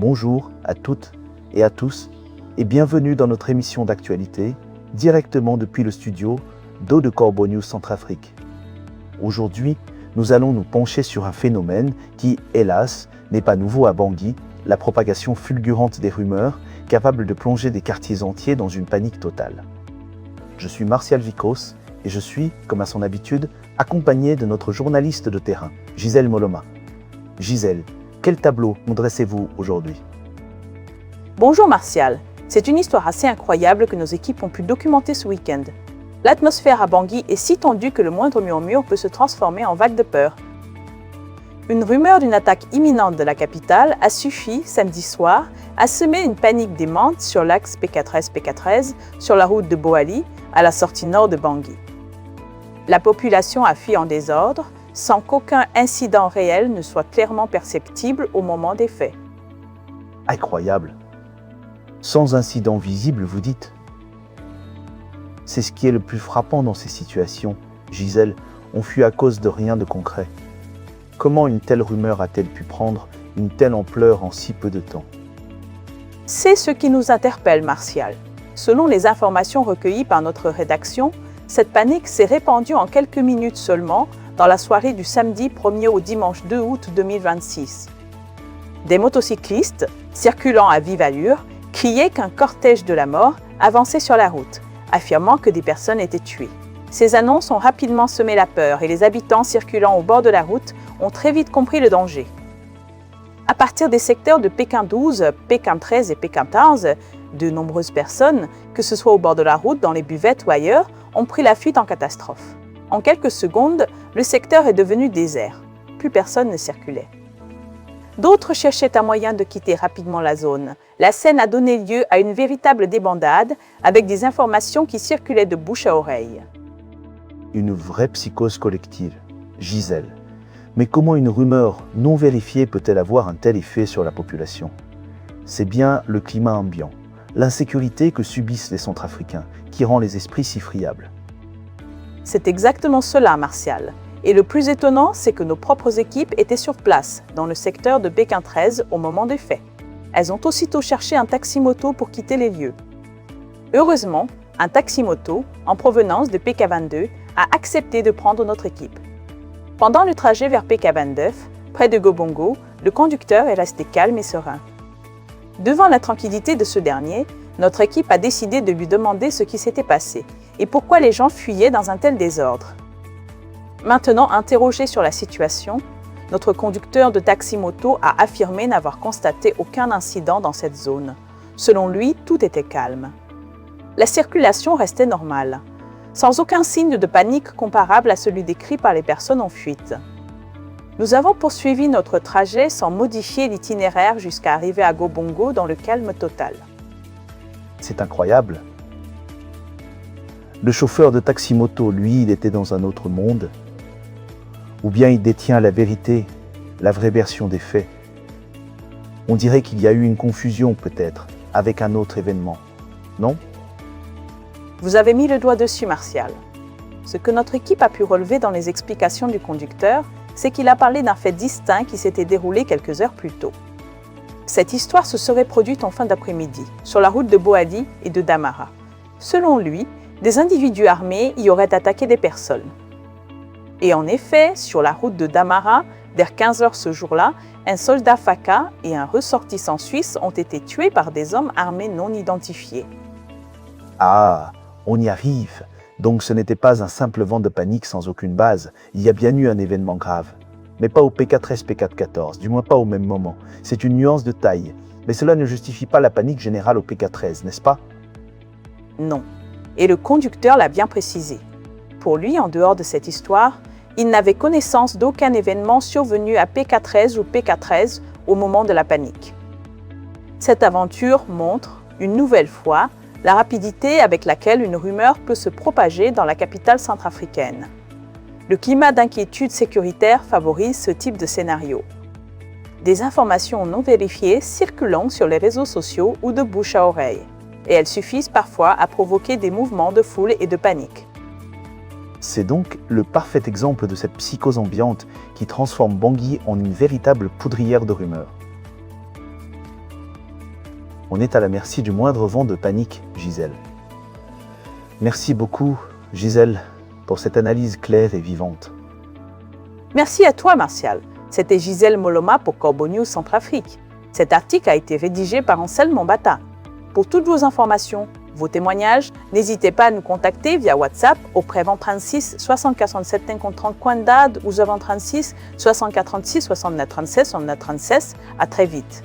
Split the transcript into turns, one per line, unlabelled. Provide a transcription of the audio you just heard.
Bonjour à toutes et à tous et bienvenue dans notre émission d'actualité directement depuis le studio d'Eau de Corbeau News Centrafrique. Aujourd'hui, nous allons nous pencher sur un phénomène qui, hélas, n'est pas nouveau à Bangui, la propagation fulgurante des rumeurs capable de plonger des quartiers entiers dans une panique totale. Je suis Martial Vicos et je suis, comme à son habitude, accompagné de notre journaliste de terrain, Gisèle Moloma. Gisèle, quel tableau nous dressez-vous aujourd'hui ?
Bonjour Martial, c'est une histoire assez incroyable que nos équipes ont pu documenter ce week-end. L'atmosphère à Bangui est si tendue que le moindre murmure peut se transformer en vague de peur. Une rumeur d'une attaque imminente de la capitale a suffi, samedi soir, à semer une panique démente sur l'axe P4S sur la route de Boali, à la sortie nord de Bangui. La population a fui en désordre, sans qu'aucun incident réel ne soit clairement perceptible au moment des faits.
Incroyable. Sans incident visible, vous dites ? C'est ce qui est le plus frappant dans ces situations. Gisèle, on fuit à cause de rien de concret. Comment une telle rumeur a-t-elle pu prendre une telle ampleur en si peu de temps ?
C'est ce qui nous interpelle, Martial. Selon les informations recueillies par notre rédaction, cette panique s'est répandue en quelques minutes seulement dans la soirée du samedi 1er au dimanche 2 août 2026. Des motocyclistes, circulant à vive allure, criaient qu'un cortège de la mort avançait sur la route, affirmant que des personnes étaient tuées. Ces annonces ont rapidement semé la peur et les habitants circulant au bord de la route ont très vite compris le danger. À partir des secteurs de Pékin 12, Pékin 13 et Pékin 15, de nombreuses personnes, que ce soit au bord de la route, dans les buvettes ou ailleurs, ont pris la fuite en catastrophe. En quelques secondes, le secteur est devenu désert. Plus personne ne circulait. D'autres cherchaient un moyen de quitter rapidement la zone. La scène a donné lieu à une véritable débandade avec des informations qui circulaient de bouche à oreille.
Une vraie psychose collective. Gisèle. Mais comment une rumeur non vérifiée peut-elle avoir un tel effet sur la population ? C'est bien le climat ambiant, l'insécurité que subissent les Centrafricains, qui rend les esprits si friables.
C'est exactement cela, Martial. Et le plus étonnant, c'est que nos propres équipes étaient sur place, dans le secteur de Pékin 13, au moment des faits. Elles ont aussitôt cherché un taxi-moto pour quitter les lieux. Heureusement, un taxi-moto, en provenance de PK22, a accepté de prendre notre équipe. Pendant le trajet vers PK29, près de Gobongo, le conducteur est resté calme et serein. Devant la tranquillité de ce dernier, notre équipe a décidé de lui demander ce qui s'était passé et pourquoi les gens fuyaient dans un tel désordre. Maintenant interrogé sur la situation, notre conducteur de taxi-moto a affirmé n'avoir constaté aucun incident dans cette zone. Selon lui, tout était calme. La circulation restait normale, sans aucun signe de panique comparable à celui décrit par les personnes en fuite. Nous avons poursuivi notre trajet sans modifier l'itinéraire jusqu'à arriver à Gobongo dans le calme total.
C'est incroyable. Le chauffeur de taxi-moto, lui, il était dans un autre monde. Ou bien il détient la vérité, la vraie version des faits. On dirait qu'il y a eu une confusion, peut-être, avec un autre événement, non ?
Vous avez mis le doigt dessus, Martial. Ce que notre équipe a pu relever dans les explications du conducteur, c'est qu'il a parlé d'un fait distinct qui s'était déroulé quelques heures plus tôt. Cette histoire se serait produite en fin d'après-midi, sur la route de Boali et de Damara. Selon lui, des individus armés y auraient attaqué des personnes. Et en effet, sur la route de Damara, vers 15 h ce jour-là, un soldat Faka et un ressortissant suisse ont été tués par des hommes armés non identifiés.
Ah, on y arrive. Donc ce n'était pas un simple vent de panique sans aucune base. Il y a bien eu un événement grave. Mais pas au P4S, P414, du moins pas au même moment. C'est une nuance de taille. Mais cela ne justifie pas la panique générale au P413, n'est-ce pas ?
Non. Et le conducteur l'a bien précisé. Pour lui, en dehors de cette histoire, il n'avait connaissance d'aucun événement survenu à P413 ou P413 au moment de la panique. Cette aventure montre, une nouvelle fois, la rapidité avec laquelle une rumeur peut se propager dans la capitale centrafricaine. Le climat d'inquiétude sécuritaire favorise ce type de scénario. Des informations non vérifiées circulant sur les réseaux sociaux ou de bouche à oreille, et elles suffisent parfois à provoquer des mouvements de foule et de panique.
C'est donc le parfait exemple de cette psychose ambiante qui transforme Bangui en une véritable poudrière de rumeurs. On est à la merci du moindre vent de panique, Gisèle. Merci beaucoup, Gisèle, pour cette analyse claire et vivante.
Merci à toi, Martial. C'était Gisèle Moloma pour Corbeau News Centrafrique. Cet article a été rédigé par Anselme Mombata. Pour toutes vos informations, vos témoignages, n'hésitez pas à nous contacter via WhatsApp au prévent 36 6467 5030 Coindad ou 36 6436 69 36 69 36. À très vite.